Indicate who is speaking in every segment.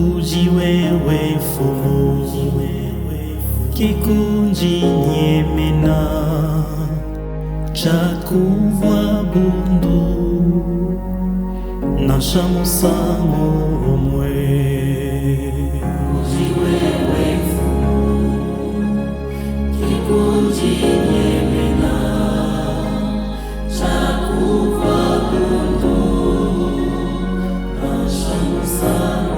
Speaker 1: wewe fumu kikunjinyemena chakuabudu nashamusamo omwe wewe fumu kikunjinyemena chakuabudu nashamusamo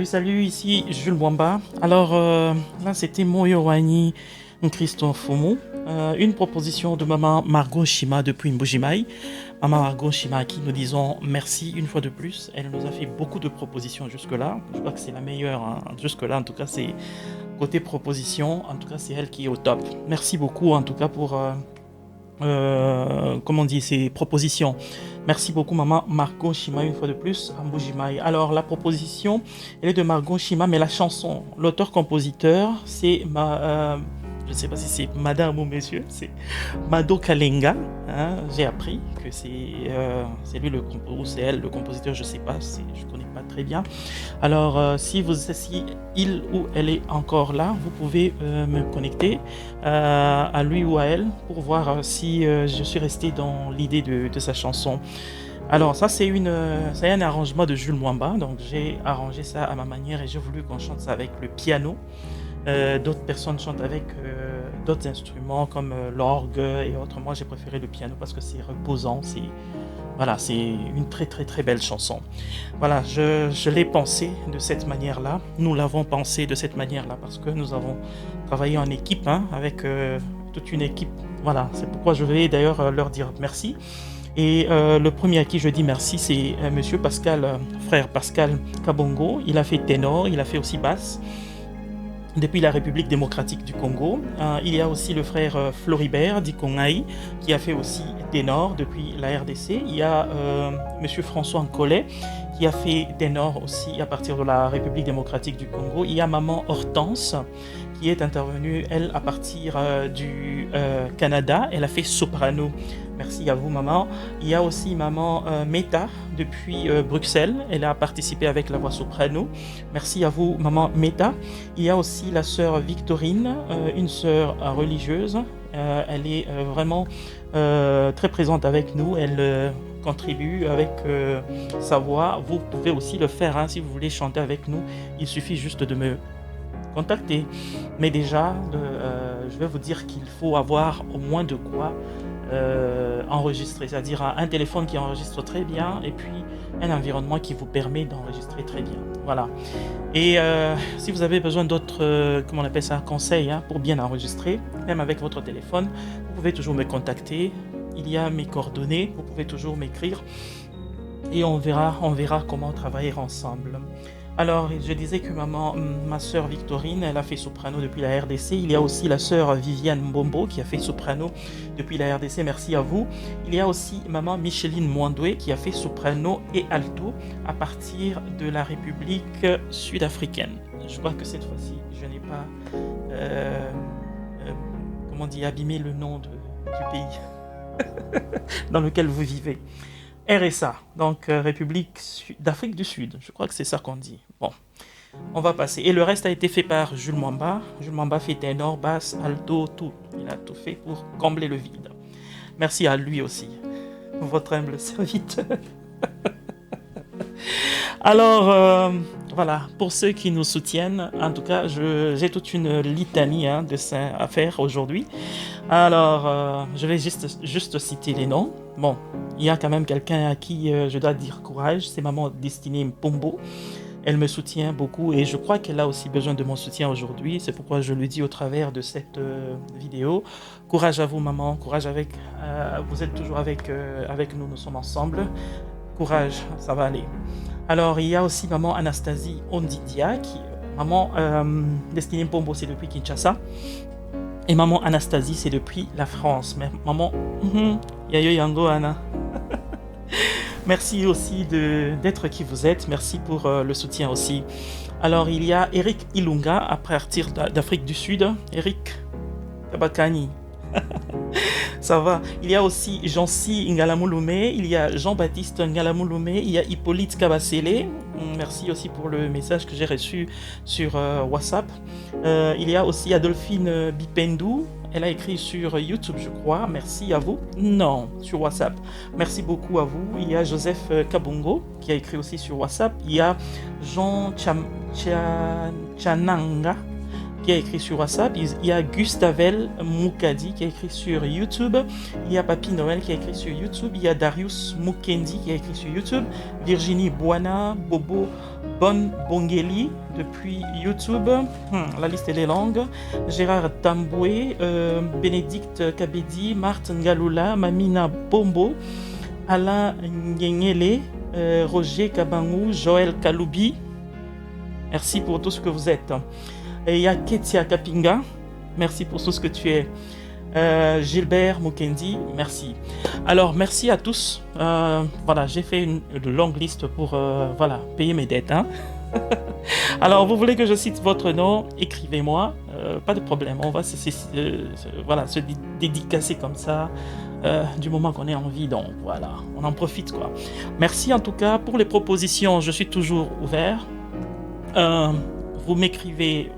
Speaker 2: Salut, ici Jules Mwamba. Alors là, c'était Moyowani Christophe Fumu, une proposition de maman Margot Shima depuis Mbujimai. Maman Margot Shima à qui nous disons merci une fois de plus. Elle nous a fait beaucoup de propositions jusque-là. Je crois que c'est la meilleure hein. Jusque-là. En tout cas, c'est côté proposition. En tout cas, c'est elle qui est au top. Merci beaucoup en tout cas pour ces propositions. Merci beaucoup maman Margot Shima une fois de plus à Mbujimai. Alors la proposition, elle est de Margot Shima, mais la chanson, l'auteur-compositeur, c'est je ne sais pas si c'est madame ou monsieur, c'est Mado Kalenga. Hein, j'ai appris que c'est lui ou c'est elle le compositeur, je ne sais pas, je ne connais pas très bien. Alors si il ou elle est encore là, vous pouvez me connecter à lui ou à elle pour voir si je suis resté dans l'idée de sa chanson. Alors ça c'est un arrangement de Jules Mwamba, donc j'ai arrangé ça à ma manière et j'ai voulu qu'on chante ça avec le piano. D'autres personnes chantent avec d'autres instruments comme l'orgue et autres. Moi j'ai préféré le piano parce que c'est reposant, c'est une très très très belle chanson. Voilà, je l'ai pensé de cette manière-là. Nous l'avons pensé de cette manière-là parce que nous avons travaillé en équipe hein, avec toute une équipe. Voilà, c'est pourquoi je vais d'ailleurs leur dire merci. Et le premier à qui je dis merci, c'est monsieur Pascal, frère Pascal Kabongo. Il a fait ténor, il a fait aussi basse depuis la République démocratique du Congo. Il y a aussi le frère Floribert Dikongaï qui a fait aussi ténor depuis la RDC. Il y a monsieur François Nkolé qui a fait ténor aussi à partir de la République démocratique du Congo. Il y a maman Hortense qui est intervenue, elle, à partir du Canada. Elle a fait soprano. Merci à vous, maman. Il y a aussi maman Meta depuis Bruxelles. Elle a participé avec la voix soprano. Merci à vous, maman Meta. Il y a aussi la sœur Victorine, une sœur religieuse. Elle est vraiment très présente avec nous. Elle contribue avec sa voix. Vous pouvez aussi le faire hein, si vous voulez chanter avec nous. Il suffit juste de me contacter. Mais déjà, je vais vous dire qu'il faut avoir au moins de quoi enregistrer, c'est-à-dire un téléphone qui enregistre très bien et puis un environnement qui vous permet d'enregistrer très bien. Voilà. Et si vous avez besoin d'autres, conseils hein, pour bien enregistrer, même avec votre téléphone, vous pouvez toujours me contacter. Il y a mes coordonnées, vous pouvez toujours m'écrire et on verra comment travailler ensemble. Alors, je disais que ma sœur Victorine, elle a fait soprano depuis la RDC. Il y a aussi la sœur Viviane Mbombo qui a fait soprano depuis la RDC. Merci à vous. Il y a aussi maman Micheline Mwandoué qui a fait soprano et alto à partir de la République sud-africaine. Je crois que cette fois-ci, je n'ai pas, comment dire, abîmé le nom du pays dans lequel vous vivez. RSA, donc République d'Afrique du Sud, je crois que c'est ça qu'on dit. Bon, on va passer. Et le reste a été fait par Jules Mwamba. Jules Mwamba fait ténor, basse, alto, tout. Il a tout fait pour combler le vide. Merci à lui aussi, votre humble serviteur. Alors, voilà, pour ceux qui nous soutiennent, en tout cas, j'ai toute une litanie de saints à faire aujourd'hui. Alors, je vais juste citer les noms. Bon, il y a quand même quelqu'un à qui je dois dire courage, c'est maman Destinée Mpombo. Elle me soutient beaucoup et je crois qu'elle a aussi besoin de mon soutien aujourd'hui. C'est pourquoi je le dis au travers de cette vidéo. Courage à vous, maman. Courage avec... vous êtes toujours avec nous, nous sommes ensemble. Courage, ça va aller. Alors, il y a aussi maman Anastasie Ondidia, maman Destinée Mpombo, c'est depuis Kinshasa. Et maman Anastasie, c'est depuis la France. Mais maman, Yayo Yango Anna. Merci aussi d'être qui vous êtes. Merci pour le soutien aussi. Alors, il y a Eric Ilunga, à partir d'Afrique du Sud. Eric Tabakani. Ça va. Il y a aussi Jancy Ngalamouloumé, il y a Jean-Baptiste Ngalamouloumé, il y a Hippolyte Kabasele. Merci aussi pour le message que j'ai reçu sur WhatsApp. Il y a aussi Adolphine Bipendou. Elle a écrit sur YouTube, je crois. Merci à vous. Non, sur WhatsApp. Merci beaucoup à vous. Il y a Joseph Kabongo qui a écrit aussi sur WhatsApp. Il y a Jean Chananga qui a écrit sur WhatsApp. Il y a Gustavel Moukadi qui a écrit sur YouTube. Il y a Papi Noël qui a écrit sur YouTube. Il y a Darius Mukendi qui a écrit sur YouTube. Virginie Bouana, Bobo Bon Bongeli depuis YouTube. La liste elle est longue. Gérard Tamboué, Bénédicte Kabedi, Marthe Ngaloula, Mamina Bombo, Alain Nyenyele, Roger Kabangou, Joël Kaloubi. Merci pour tout ce que vous êtes. Et il y a Ketia Kapinga, merci pour tout ce que tu es. Gilbert Mukendi, merci. Alors, merci à tous. Voilà, j'ai fait une longue liste pour voilà, payer mes dettes. Alors, vous voulez que je cite votre nom? Écrivez-moi, pas de problème. On va voilà, se dédicacer comme ça du moment qu'on est en vie. Donc, voilà, on en profite, quoi. Merci en tout cas pour les propositions. Je suis toujours ouvert. Vous m'écrivez...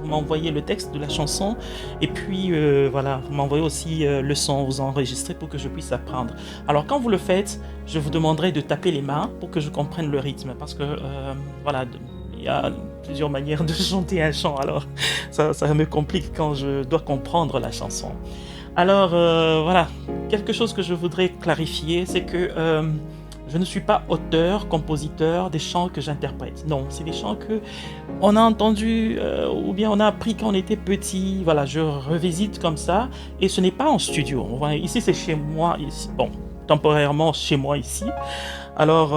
Speaker 2: Vous m'envoyez le texte de la chanson et puis voilà, vous m'envoyez aussi le son, vous enregistrez pour que je puisse apprendre. Alors quand vous le faites, je vous demanderai de taper les mains pour que je comprenne le rythme parce que voilà, il y a plusieurs manières de chanter un chant, alors ça me complique quand je dois comprendre la chanson. Alors voilà, quelque chose que je voudrais clarifier, c'est que je ne suis pas auteur, compositeur des chants que j'interprète. Non, c'est des chants que on a entendus ou bien on a appris quand on était petit. Voilà, je revisite comme ça et ce n'est pas en studio. Voilà, ici, c'est chez moi. Ici, bon, temporairement chez moi ici. Alors,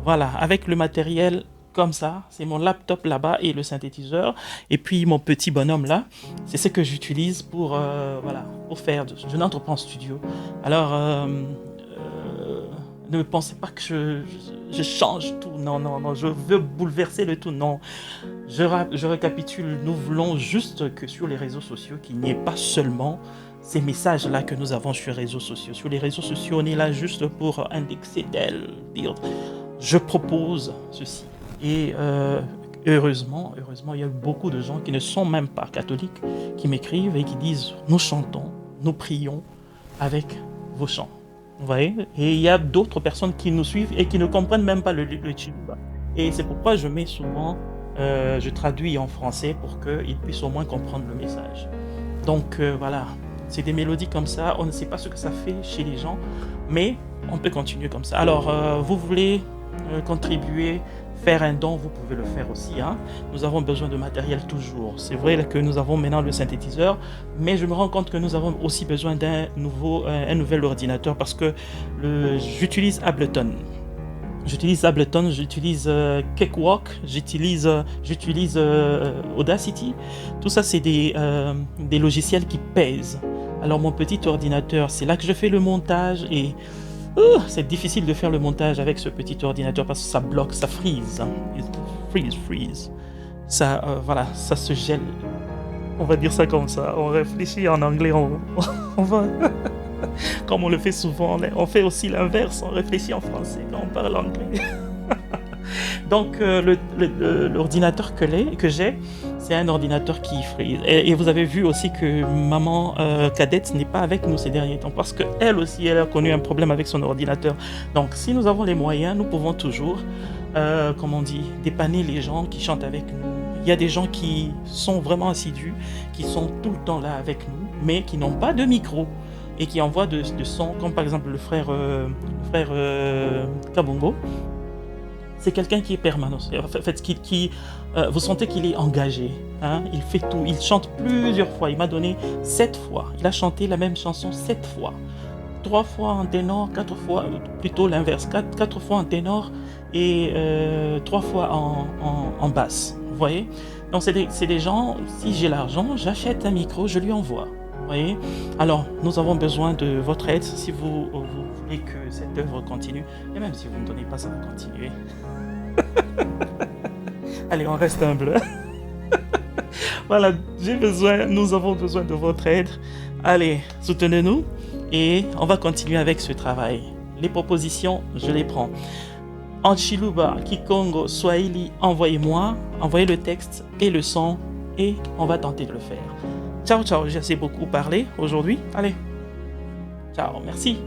Speaker 2: voilà, avec le matériel comme ça, c'est mon laptop là-bas et le synthétiseur. Et puis mon petit bonhomme là, c'est ce que j'utilise pour, voilà, pour faire. Je n'entre pas en studio. Alors... ne pensez pas que je change tout. Non, non, non, je veux bouleverser le tout. Non, je récapitule. Nous voulons juste que sur les réseaux sociaux, qu'il n'y ait pas seulement ces messages-là que nous avons sur les réseaux sociaux. Sur les réseaux sociaux, on est là juste pour indexer tel, dire je propose ceci. Et heureusement, il y a beaucoup de gens qui ne sont même pas catholiques qui m'écrivent et qui disent nous chantons, nous prions avec vos chants. Vous voyez? Et il y a d'autres personnes qui nous suivent et qui ne comprennent même pas le Chiluba. Et c'est pourquoi je mets souvent, je traduis en français pour qu'ils puissent au moins comprendre le message. Donc voilà, c'est des mélodies comme ça, on ne sait pas ce que ça fait chez les gens, mais on peut continuer comme ça. Alors, vous voulez contribuer, faire un don, vous pouvez le faire aussi. Nous avons besoin de matériel toujours. C'est vrai que nous avons maintenant le synthétiseur, mais je me rends compte que nous avons aussi besoin d'un nouvel ordinateur parce que j'utilise Ableton. J'utilise Ableton, j'utilise Cakewalk, j'utilise Audacity. Tout ça, c'est des logiciels qui pèsent. Alors mon petit ordinateur, c'est là que je fais le montage et c'est difficile de faire le montage avec ce petit ordinateur parce que ça bloque, ça freeze. Hein. Freeze. Ça, voilà, ça se gèle. On va dire ça comme ça. On réfléchit en anglais, on va... Comme on le fait souvent, on fait aussi l'inverse, on réfléchit en français quand on parle anglais. Donc l'ordinateur que j'ai, c'est un ordinateur qui freeze. Et vous avez vu aussi que maman Cadette n'est pas avec nous ces derniers temps parce qu'elle aussi, elle a connu un problème avec son ordinateur. Donc si nous avons les moyens, nous pouvons toujours, comme on dit, dépanner les gens qui chantent avec nous. Il y a des gens qui sont vraiment assidus, qui sont tout le temps là avec nous, mais qui n'ont pas de micro et qui envoient de son, comme par exemple le frère Kabongo. C'est quelqu'un qui est permanent. En fait, vous sentez qu'il est engagé. Hein? Il fait tout. Il chante plusieurs fois. Il m'a donné 7 fois. Il a chanté la même chanson 7 fois. 3 fois en ténor, 4 fois, plutôt l'inverse. 4 fois en ténor et 3 fois en basse. Vous voyez? Donc c'est des gens, si j'ai l'argent, j'achète un micro, je lui envoie. Vous voyez? Alors, nous avons besoin de votre aide si vous voulez que cette œuvre continue. Et même si vous ne donnez pas, ça va continuer. Allez, on reste humble. Voilà, nous avons besoin de votre aide. Allez, soutenez-nous et on va continuer avec ce travail. Les propositions, je les prends. En Chiluba, Kikongo, Swahili, envoyez le texte et le son et on va tenter de le faire. Ciao, j'ai assez beaucoup parlé aujourd'hui. Allez, ciao, merci.